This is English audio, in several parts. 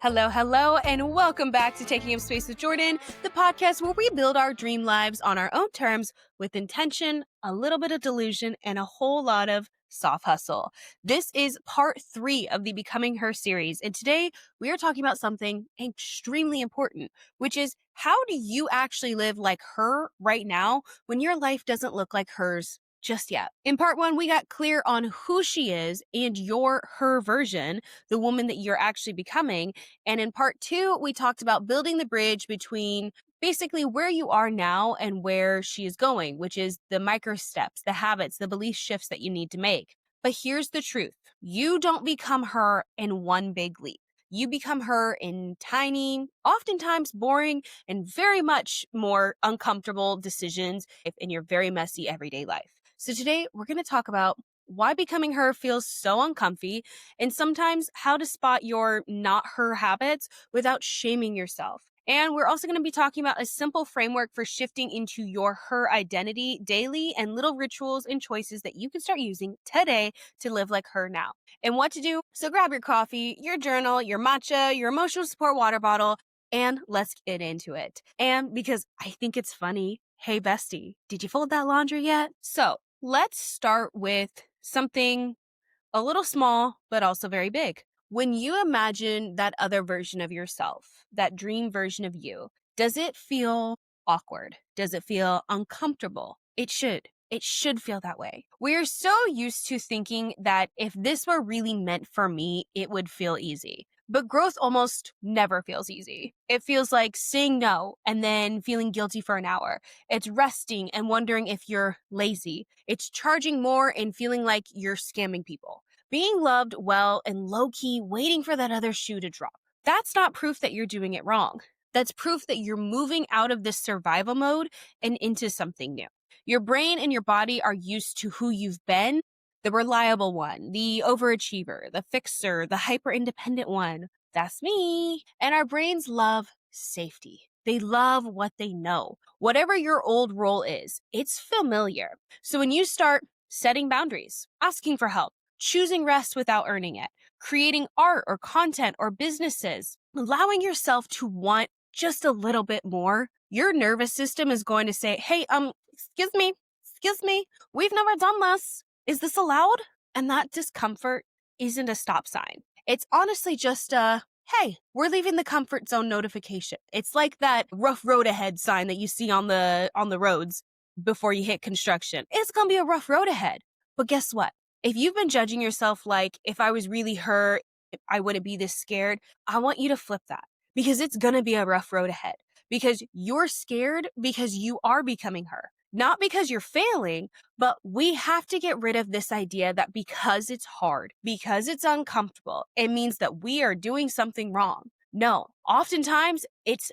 Hello, hello, and welcome back to Taking Up Space with Jordan, the podcast where we build our dream lives on our own terms with intention, a little bit of delusion, and a whole lot of soft hustle. This is part 3 of the Becoming Her series, and today we are talking about something extremely important, which is how do you actually live like her right now when your life doesn't look like hers just yet. In part 1, we got clear on who she is and her version, the woman that you're actually becoming. And in part 2, we talked about building the bridge between basically where you are now and where she is going, which is the micro steps, the habits, the belief shifts that you need to make. But here's the truth. You don't become her in one big leap. You become her in tiny, oftentimes boring, and very much more uncomfortable decisions in your very messy everyday life. So today we're going to talk about why becoming her feels so uncomfy and sometimes how to spot your not her habits without shaming yourself. And we're also going to be talking about a simple framework for shifting into your her identity daily and little rituals and choices that you can start using today to live like her now. And what to do. So grab your coffee, your journal, your matcha, your emotional support water bottle, and let's get into it. And because I think it's funny, hey bestie, did you fold that laundry yet? So let's start with something a little small, but also very big. When you imagine that other version of yourself, that dream version of you, does it feel awkward? Does it feel uncomfortable? It should. It should feel that way. We're so used to thinking that if this were really meant for me, it would feel easy. But growth almost never feels easy. It feels like saying no and then feeling guilty for an hour. It's resting and wondering if you're lazy. It's charging more and feeling like you're scamming people. Being loved well and low-key waiting for that other shoe to drop. That's not proof that you're doing it wrong. That's proof that you're moving out of this survival mode and into something new. Your brain and your body are used to who you've been, the reliable one, the overachiever, the fixer, the hyper-independent one. That's me. And our brains love safety. They love what they know. Whatever your old role is, it's familiar. So when you start setting boundaries, asking for help, choosing rest without earning it, creating art or content or businesses, allowing yourself to want just a little bit more, your nervous system is going to say, hey, excuse me, we've never done this. Is this allowed? And that discomfort isn't a stop sign. It's honestly just hey, we're leaving the comfort zone notification. It's like that rough road ahead sign that you see on the roads before you hit construction. It's going to be a rough road ahead. But guess what? If you've been judging yourself like, if I was really her, I wouldn't be this scared, I want you to flip that because it's going to be a rough road ahead because you're scared because you are becoming her. Not because you're failing, but we have to get rid of this idea that because it's hard, because it's uncomfortable, it means that we are doing something wrong. No, oftentimes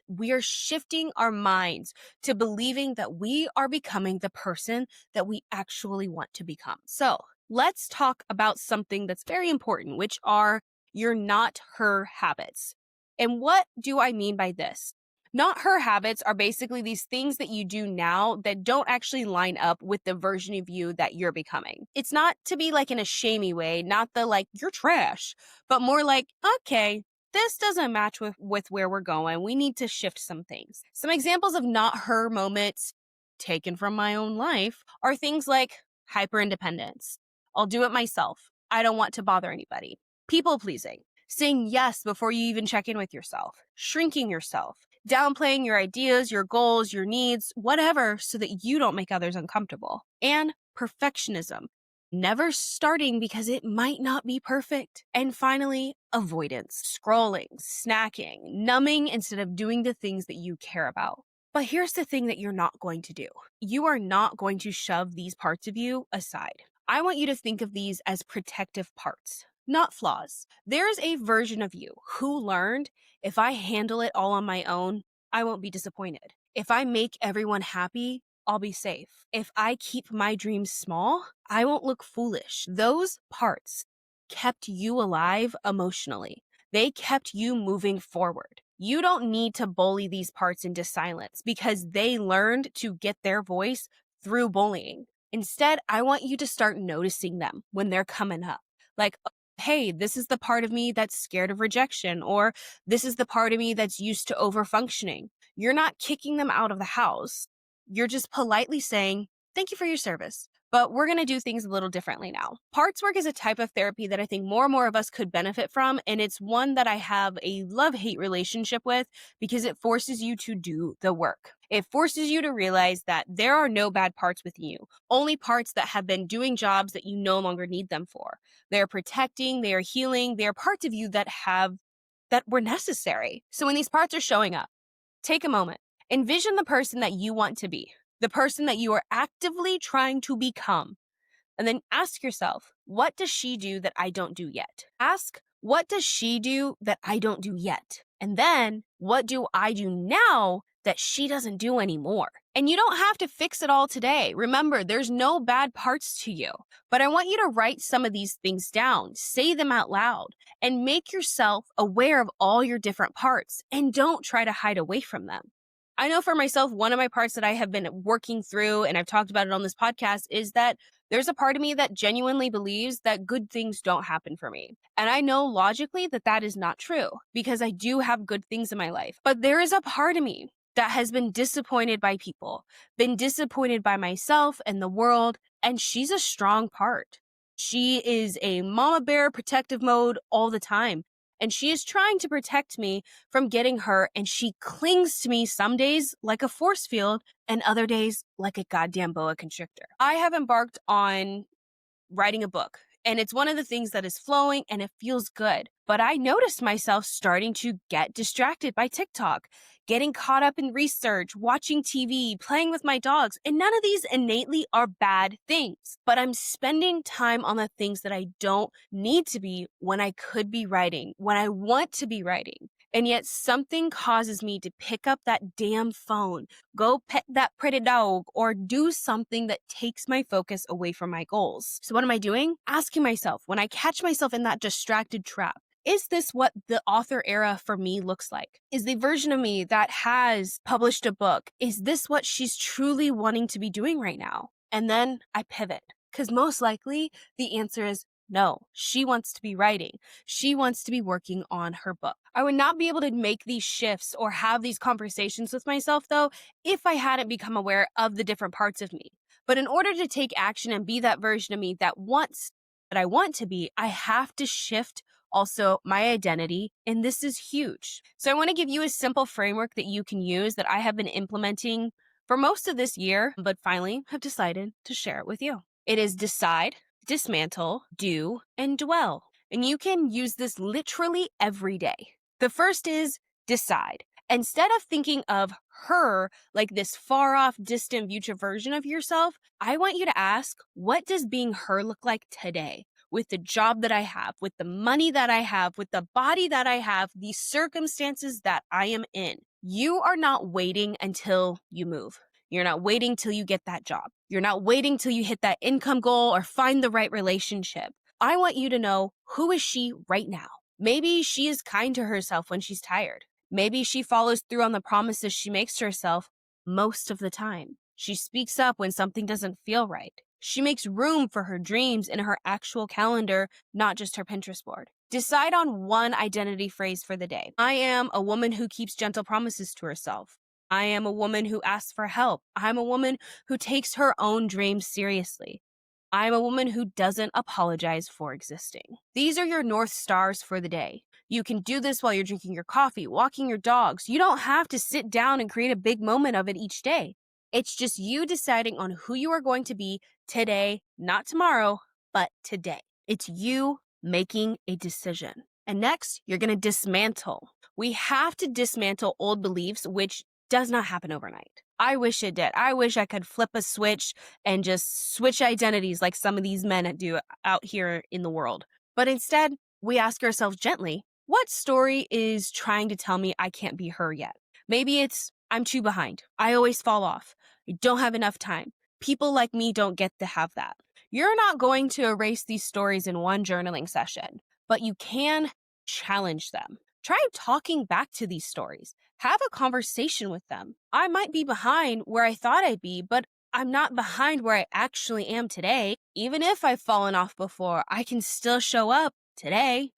we are shifting our minds to believing that we are becoming the person that we actually want to become. So let's talk about something that's very important, which are your not her habits. And what do I mean by this? Not her habits are basically these things that you do now that don't actually line up with the version of you that you're becoming. It's not to be like in a shamey way, not the like, you're trash, but more like, okay, this doesn't match with where we're going. We need to shift some things. Some examples of not her moments taken from my own life are things like hyper-independence. I'll do it myself. I don't want to bother anybody. People pleasing. Saying yes before you even check in with yourself. Shrinking yourself. Downplaying your ideas, your goals, your needs, whatever, so that you don't make others uncomfortable. And perfectionism. Never starting because it might not be perfect. And finally, avoidance. Scrolling, snacking, numbing instead of doing the things that you care about. But here's the thing that you're not going to do. You are not going to shove these parts of you aside. I want you to think of these as protective parts, not flaws. There's a version of you who learned, if I handle it all on my own, I won't be disappointed. If I make everyone happy, I'll be safe. If I keep my dreams small, I won't look foolish. Those parts kept you alive emotionally. They kept you moving forward. You don't need to bully these parts into silence because they learned to get their voice through bullying. Instead, I want you to start noticing them when they're coming up. Like, hey, this is the part of me that's scared of rejection, or this is the part of me that's used to overfunctioning. You're not kicking them out of the house. You're just politely saying, thank you for your service, but we're going to do things a little differently now. Parts work is a type of therapy that I think more and more of us could benefit from, and it's one that I have a love-hate relationship with because it forces you to do the work. It forces you to realize that there are no bad parts within you, only parts that have been doing jobs that you no longer need them for. They're protecting, they are healing, they are parts of you that were necessary. So when these parts are showing up, take a moment. Envision the person that you want to be, the person that you are actively trying to become. And then ask yourself, what does she do that I don't do yet? Ask, what does she do that I don't do yet? And then, what do I do now that she doesn't do anymore? And you don't have to fix it all today. Remember, there's no bad parts to you. But I want you to write some of these things down, say them out loud, and make yourself aware of all your different parts. And don't try to hide away from them. I know for myself, one of my parts that I have been working through, and I've talked about it on this podcast, is that there's a part of me that genuinely believes that good things don't happen for me. And I know logically that that is not true because I do have good things in my life. But there is a part of me that has been disappointed by people, been disappointed by myself and the world, and she's a strong part. She is a mama bear protective mode all the time. And she is trying to protect me from getting hurt, and she clings to me some days like a force field and other days like a goddamn boa constrictor. I have embarked on writing a book, and it's one of the things that is flowing and it feels good. But I noticed myself starting to get distracted by TikTok, getting caught up in research, watching TV, playing with my dogs. And none of these innately are bad things, but I'm spending time on the things that I don't need to be when I could be writing, when I want to be writing. And yet something causes me to pick up that damn phone, go pet that pretty dog, or do something that takes my focus away from my goals. So what am I doing? Asking myself, when I catch myself in that distracted trap, is this what the author era for me looks like? Is the version of me that has published a book, is this what she's truly wanting to be doing right now? And then I pivot, because most likely the answer is no. She wants to be writing. She wants to be working on her book. I would not be able to make these shifts or have these conversations with myself, though, if I hadn't become aware of the different parts of me. But in order to take action and be that version of me that I want to be, I have to shift also my identity, and this is huge. So I want to give you a simple framework that you can use that I have been implementing for most of this year, but finally have decided to share it with you. It is decide, dismantle, do, and dwell. And you can use this literally every day. The first is decide. Instead of thinking of her like this far off, distant future version of yourself, I want you to ask, what does being her look like today? With the job that I have, with the money that I have, with the body that I have, the circumstances that I am in. You are not waiting until you move. You're not waiting till you get that job. You're not waiting till you hit that income goal or find the right relationship. I want you to know, who is she right now? Maybe she is kind to herself when she's tired. Maybe she follows through on the promises she makes to herself most of the time. She speaks up when something doesn't feel right. She makes room for her dreams in her actual calendar, not just her Pinterest board. Decide on one identity phrase for the day. I am a woman who keeps gentle promises to herself. I am a woman who asks for help. I'm a woman who takes her own dreams seriously. I'm a woman who doesn't apologize for existing. These are your North Stars for the day. You can do this while you're drinking your coffee, walking your dogs. You don't have to sit down and create a big moment of it each day. It's just you deciding on who you are going to be today, not tomorrow, but today. It's you making a decision. And next, you're going to dismantle. We have to dismantle old beliefs, which does not happen overnight. I wish it did. I wish I could flip a switch and just switch identities like some of these men do out here in the world. But instead, we ask ourselves gently, what story is trying to tell me I can't be her yet? Maybe it's, I'm too behind. I always fall off. I don't have enough time. People like me don't get to have that. You're not going to erase these stories in one journaling session, but you can challenge them. Try talking back to these stories. Have a conversation with them. I might be behind where I thought I'd be, but I'm not behind where I actually am today. Even if I've fallen off before, I can still show up Today,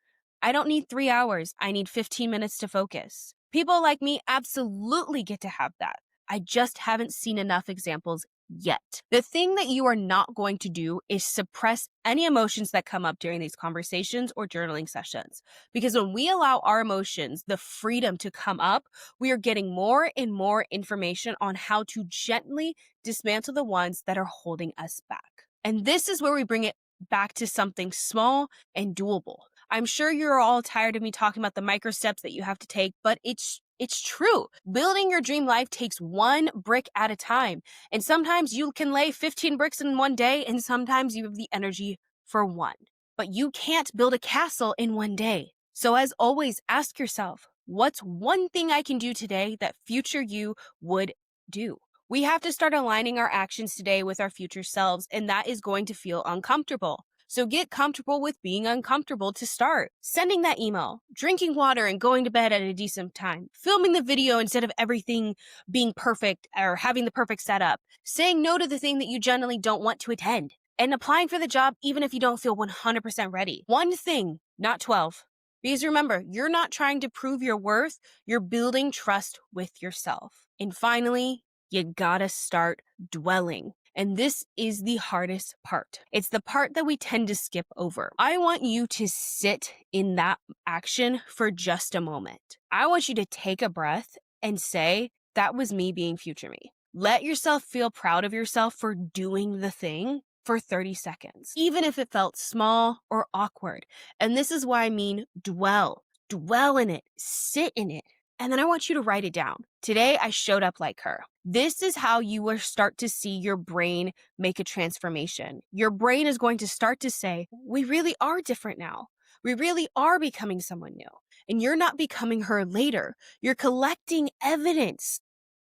I don't need 3 hours. I need 15 minutes to focus. People like me absolutely get to have that. I just haven't seen enough examples yet. The thing that you are not going to do is suppress any emotions that come up during these conversations or journaling sessions. Because when we allow our emotions the freedom to come up, we are getting more and more information on how to gently dismantle the ones that are holding us back. And this is where we bring it back to something small and doable. I'm sure you're all tired of me talking about the micro steps that you have to take, but it's true. Building your dream life takes one brick at a time. And sometimes you can lay 15 bricks in one day, and sometimes you have the energy for one. But you can't build a castle in one day. So as always, ask yourself, what's one thing I can do today that future you would do? We have to start aligning our actions today with our future selves, and that is going to feel uncomfortable. So get comfortable with being uncomfortable to start. Sending that email, drinking water and going to bed at a decent time, filming the video instead of everything being perfect or having the perfect setup, saying no to the thing that you generally don't want to attend, and applying for the job even if you don't feel 100% ready. One thing, not 12. Because remember, you're not trying to prove your worth, you're building trust with yourself. And finally, you gotta start dwelling. And this is the hardest part. It's the part that we tend to skip over. I want you to sit in that action for just a moment. I want you to take a breath and say, that was me being future me. Let yourself feel proud of yourself for doing the thing for 30 seconds, even if it felt small or awkward. And this is why I mean dwell. Dwell in it, sit in it. And then I want you to write it down. Today, I showed up like her. This is how you will start to see your brain make a transformation. Your brain is going to start to say, we really are different now. We really are becoming someone new. And you're not becoming her later. You're collecting evidence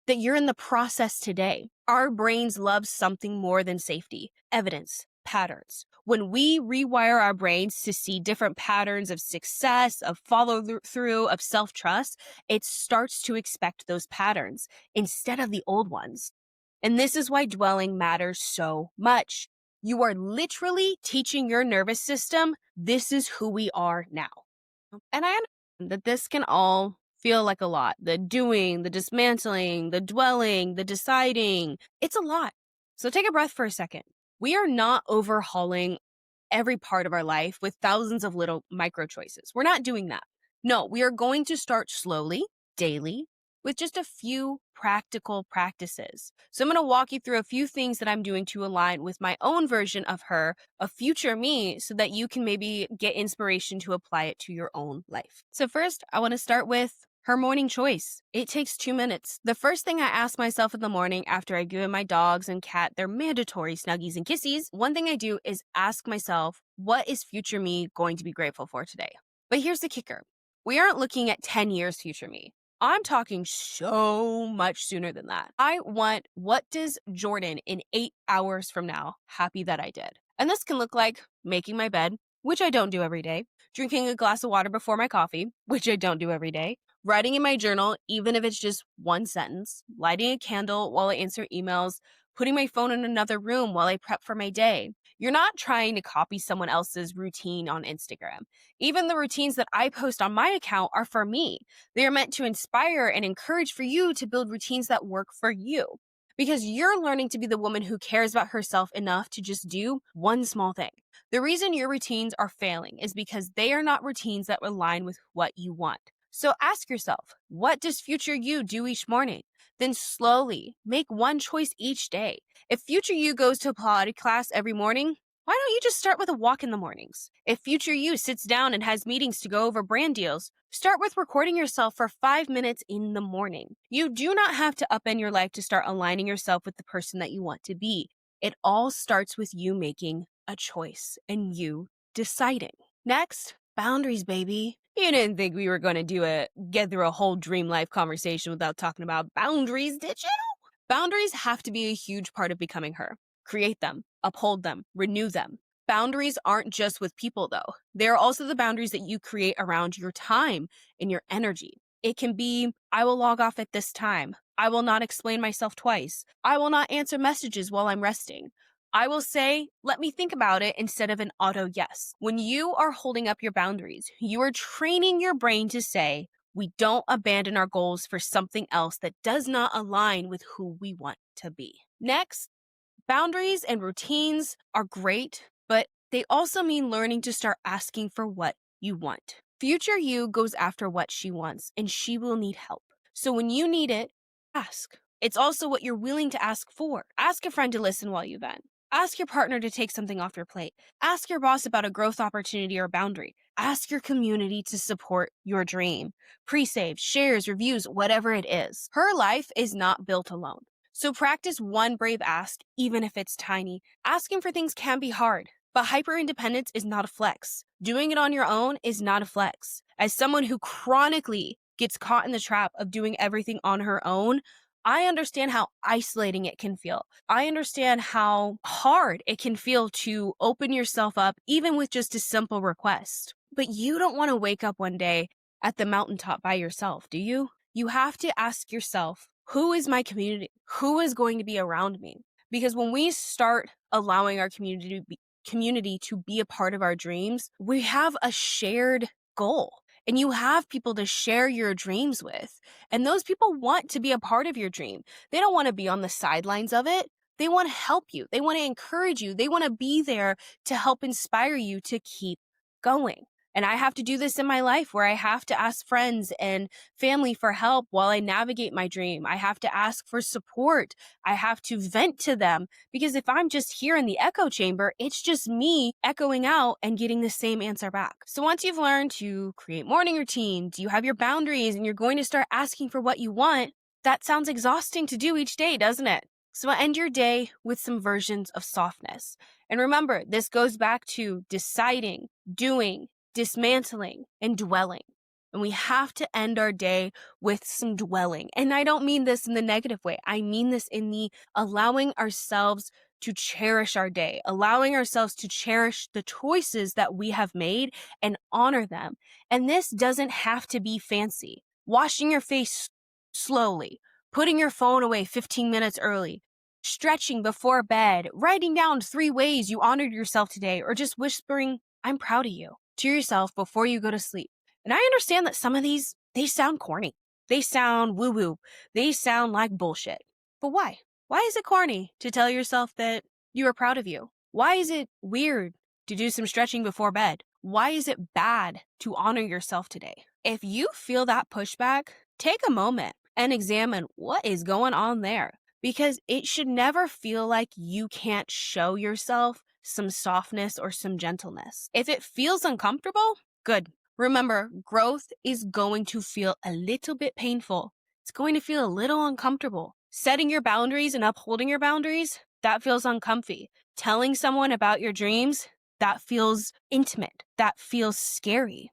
that you're in the process today. Our brains love something more than safety, evidence, patterns. When we rewire our brains to see different patterns of success, of follow through, of self-trust, it starts to expect those patterns instead of the old ones. And this is why dwelling matters so much. You are literally teaching your nervous system, this is who we are now. And I understand that this can all feel like a lot. The doing, the dismantling, the dwelling, the deciding. It's a lot. So take a breath for a second. We are not overhauling every part of our life with thousands of little micro choices. We're not doing that. No, we are going to start slowly, daily, with just a few practical practices. So I'm going to walk you through a few things that I'm doing to align with my own version of her, a future me, so that you can maybe get inspiration to apply it to your own life. So first, I want to start with her morning choice. It takes 2 minutes. The first thing I ask myself in the morning after I give my dogs and cat their mandatory snuggies and kissies, one thing I do is ask myself, what is future me going to be grateful for today? But here's the kicker. We aren't looking at 10 years future me. I'm talking so much sooner than that. I want, what does Jordan in 8 hours from now happy that I did? And this can look like making my bed, which I don't do every day, drinking a glass of water before my coffee, which I don't do every day, writing in my journal, even if it's just one sentence, lighting a candle while I answer emails, putting my phone in another room while I prep for my day. You're not trying to copy someone else's routine on Instagram. Even the routines that I post on my account are for me. They are meant to inspire and encourage for you to build routines that work for you. Because you're learning to be the woman who cares about herself enough to just do one small thing. The reason your routines are failing is because they are not routines that align with what you want. So ask yourself, what does future you do each morning? Then slowly make one choice each day. If future you goes to Pilates class every morning, why don't you just start with a walk in the mornings? If future you sits down and has meetings to go over brand deals, start with recording yourself for 5 minutes in the morning. You do not have to upend your life to start aligning yourself with the person that you want to be. It all starts with you making a choice and you deciding. Next, boundaries, baby. You didn't think we were going to get through a whole dream life conversation without talking about boundaries, did you? Boundaries have to be a huge part of becoming her. Create them, uphold them, renew them. Boundaries aren't just with people, though. They're also the boundaries that you create around your time and your energy. It can be, I will log off at this time. I will not explain myself twice. I will not answer messages while I'm resting. I will say, let me think about it instead of an auto yes. When you are holding up your boundaries, you are training your brain to say, we don't abandon our goals for something else that does not align with who we want to be. Next, boundaries and routines are great, but they also mean learning to start asking for what you want. Future you goes after what she wants, and she will need help. So when you need it, ask. It's also what you're willing to ask for. Ask a friend to listen while you vent. Ask your partner to take something off your plate. Ask your boss about a growth opportunity or boundary. Ask your community to support your dream. Pre-saves, shares, reviews, whatever it is. Her life is not built alone. So practice one brave ask, even if it's tiny. Asking for things can be hard, but hyper-independence is not a flex. Doing it on your own is not a flex. As someone who chronically gets caught in the trap of doing everything on her own, I understand how isolating it can feel. I understand how hard it can feel to open yourself up, even with just a simple request. But you don't want to wake up one day at the mountaintop by yourself, do you? You have to ask yourself, who is my community? Who is going to be around me? Because when we start allowing our community to be a part of our dreams, we have a shared goal. And you have people to share your dreams with. And those people want to be a part of your dream. They don't want to be on the sidelines of it. They want to help you. They want to encourage you. They want to be there to help inspire you to keep going. And I have to do this in my life where I have to ask friends and family for help while I navigate my dream. I have to ask for support. I have to vent to them because if I'm just here in the echo chamber, it's just me echoing out and getting the same answer back. So once you've learned to create morning routines, you have your boundaries and you're going to start asking for what you want, that sounds exhausting to do each day, doesn't it? So end your day with some versions of softness. And remember, this goes back to deciding, doing, dismantling, and dwelling. And we have to end our day with some dwelling. And I don't mean this in the negative way. I mean this in the allowing ourselves to cherish our day, allowing ourselves to cherish the choices that we have made and honor them. And this doesn't have to be fancy. Washing your face slowly, putting your phone away 15 minutes early, stretching before bed, writing down 3 ways you honored yourself today, or just whispering, I'm proud of you, to yourself before you go to sleep. And I understand that some of these, they sound corny. They sound woo-woo. They sound like bullshit. But why? Why is it corny to tell yourself that you are proud of you? Why is it weird to do some stretching before bed? Why is it bad to honor yourself today? If you feel that pushback, take a moment and examine what is going on there. Because it should never feel like you can't show yourself some softness or some gentleness. If it feels uncomfortable, good. Remember, growth is going to feel a little bit painful. It's going to feel a little uncomfortable. Setting your boundaries and upholding your boundaries, that feels uncomfy. Telling someone about your dreams, that feels intimate. That feels scary.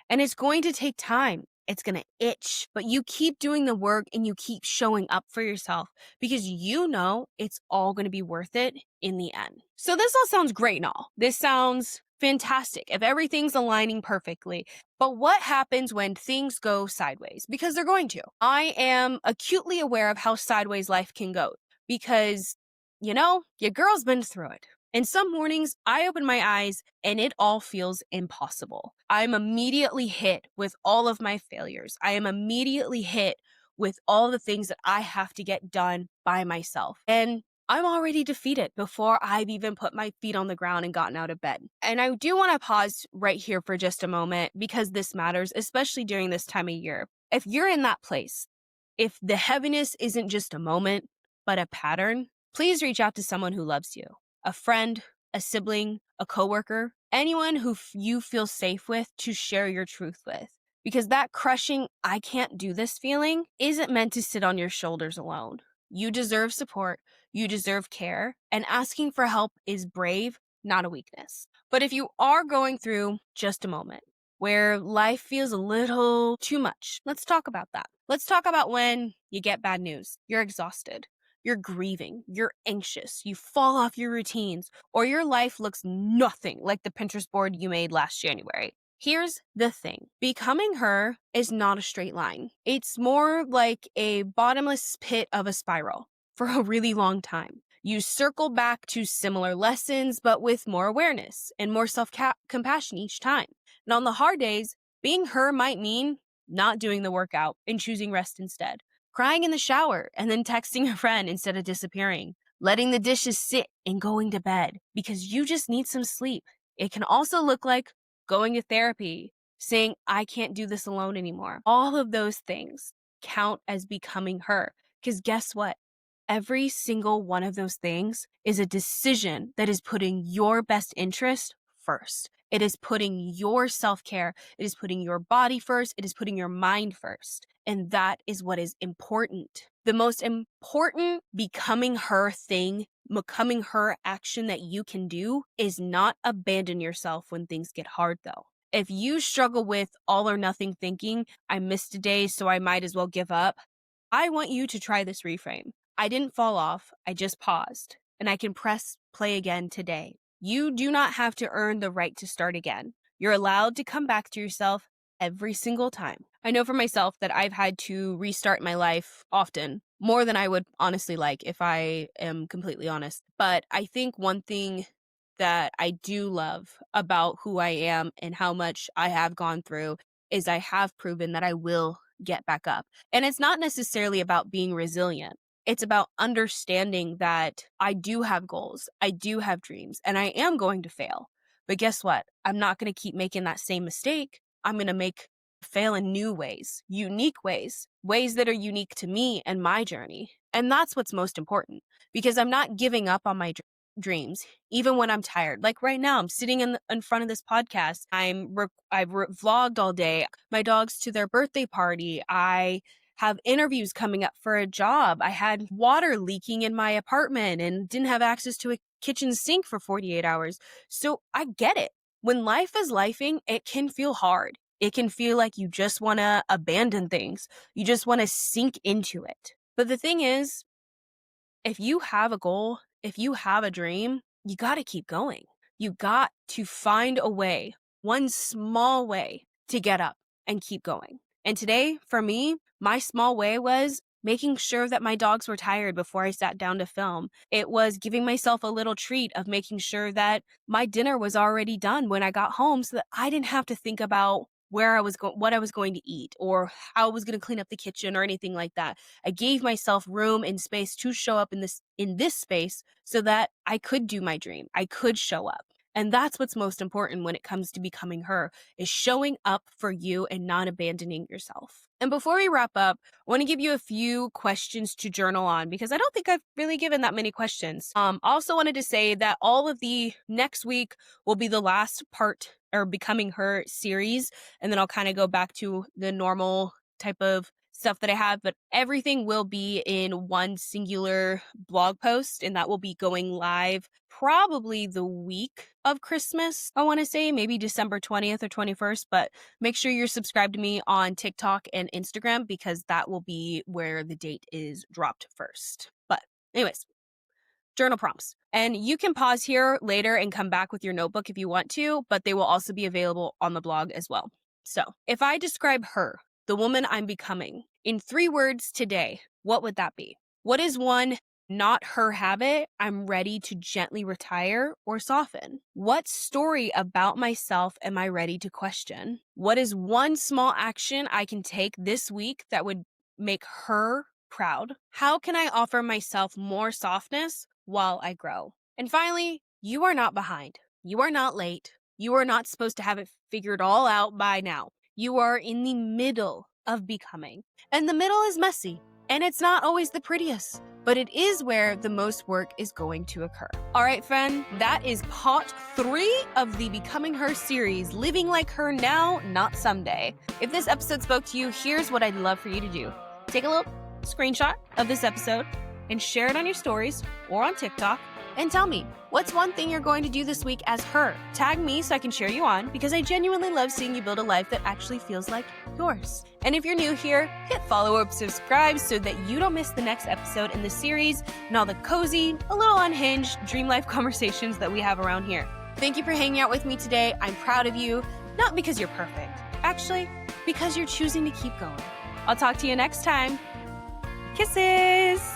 And it's going to take time. It's going to itch, but you keep doing the work and you keep showing up for yourself because you know it's all going to be worth it in the end. So this all sounds great and all. This sounds fantastic if everything's aligning perfectly. But what happens when things go sideways? Because they're going to. I am acutely aware of how sideways life can go because, your girl's been through it. And some mornings I open my eyes and it all feels impossible. I'm immediately hit with all of my failures. I am immediately hit with all the things that I have to get done by myself. And I'm already defeated before I've even put my feet on the ground and gotten out of bed. And I do want to pause right here for just a moment because this matters, especially during this time of year. If you're in that place, if the heaviness isn't just a moment, but a pattern, please reach out to someone who loves you. A friend, a sibling, a coworker, anyone who you feel safe with to share your truth with. Because that crushing, I can't do this feeling isn't meant to sit on your shoulders alone. You deserve support, you deserve care, and asking for help is brave, not a weakness. But if you are going through just a moment where life feels a little too much, let's talk about that. Let's talk about when you get bad news, you're exhausted. You're grieving, you're anxious, you fall off your routines, or your life looks nothing like the Pinterest board you made last January. Here's the thing. Becoming her is not a straight line. It's more like a bottomless pit of a spiral for a really long time. You circle back to similar lessons, but with more awareness and more self-compassion each time. And on the hard days, being her might mean not doing the workout and choosing rest instead, crying in the shower and then texting a friend instead of disappearing, letting the dishes sit and going to bed because you just need some sleep. It can also look like going to therapy, saying, I can't do this alone anymore. All of those things count as becoming her. Because guess what? Every single one of those things is a decision that is putting your best interest first. It is putting your self-care. It is putting your body first. It is putting your mind first. And that is what is important. The most important becoming her thing, becoming her action that you can do is not abandon yourself when things get hard, though. If you struggle with all or nothing thinking, I missed a day, so I might as well give up, I want you to try this reframe. I didn't fall off, I just paused, and I can press play again today. You do not have to earn the right to start again. You're allowed to come back to yourself every single time. I know for myself that I've had to restart my life often, more than I would honestly like if I am completely honest. But I think one thing that I do love about who I am and how much I have gone through is I have proven that I will get back up. And it's not necessarily about being resilient. It's about understanding that I do have goals, I do have dreams, and I am going to fail. But guess what? I'm not going to keep making that same mistake. I'm going to fail in new ways, unique ways, ways that are unique to me and my journey. And that's what's most important, because I'm not giving up on my dreams, even when I'm tired. Like right now, I'm sitting in front of this podcast. I've vlogged all day. My dog's to their birthday party. I have interviews coming up for a job. I had water leaking in my apartment and didn't have access to a kitchen sink for 48 hours. So I get it. When life is lifing, it can feel hard. It can feel like you just want to abandon things. You just want to sink into it. But the thing is, if you have a goal, if you have a dream, you got to keep going. You got to find a way, one small way to get up and keep going. And today, for me, my small way was making sure that my dogs were tired before I sat down to film. It was giving myself a little treat of making sure that my dinner was already done when I got home so that I didn't have to think about where I was going, what I was going to eat, or how I was going to clean up the kitchen or anything like that. I gave myself room and space to show up in this space so that I could do my dream. I could show up. And that's what's most important when it comes to becoming her, is showing up for you and not abandoning yourself. And before we wrap up, I want to give you a few questions to journal on, because I don't think I've really given that many questions. Also wanted to say that all of the next week will be the last part or Becoming Her series. And then I'll kind of go back to the normal type of stuff that I have, but everything will be in one singular blog post, and that will be going live probably the week of Christmas. I want to say maybe December 20th or 21st, but make sure you're subscribed to me on TikTok and Instagram, because that will be where the date is dropped first. But anyways, journal prompts. And you can pause here later and come back with your notebook if you want to, but they will also be available on the blog as well. So if I describe her, the woman I'm becoming, in 3 words today, what would that be? What is one not her habit I'm ready to gently retire or soften? What story about myself am I ready to question? What is one small action I can take this week that would make her proud? How can I offer myself more softness while I grow? And finally, you are not behind. You are not late. You are not supposed to have it figured all out by now. You are in the middle of becoming. And the middle is messy, and it's not always the prettiest, but it is where the most work is going to occur. All right, friend, that is part 3 of the Becoming Her series, Living Like Her Now, Not Someday. If this episode spoke to you, here's what I'd love for you to do. Take a little screenshot of this episode and share it on your stories or on TikTok, and tell me, what's one thing you're going to do this week as her? Tag me so I can cheer you on, because I genuinely love seeing you build a life that actually feels like yours. And if you're new here, hit follow or subscribe so that you don't miss the next episode in the series and all the cozy, a little unhinged dream life conversations that we have around here. Thank you for hanging out with me today. I'm proud of you, not because you're perfect, actually, because you're choosing to keep going. I'll talk to you next time. Kisses!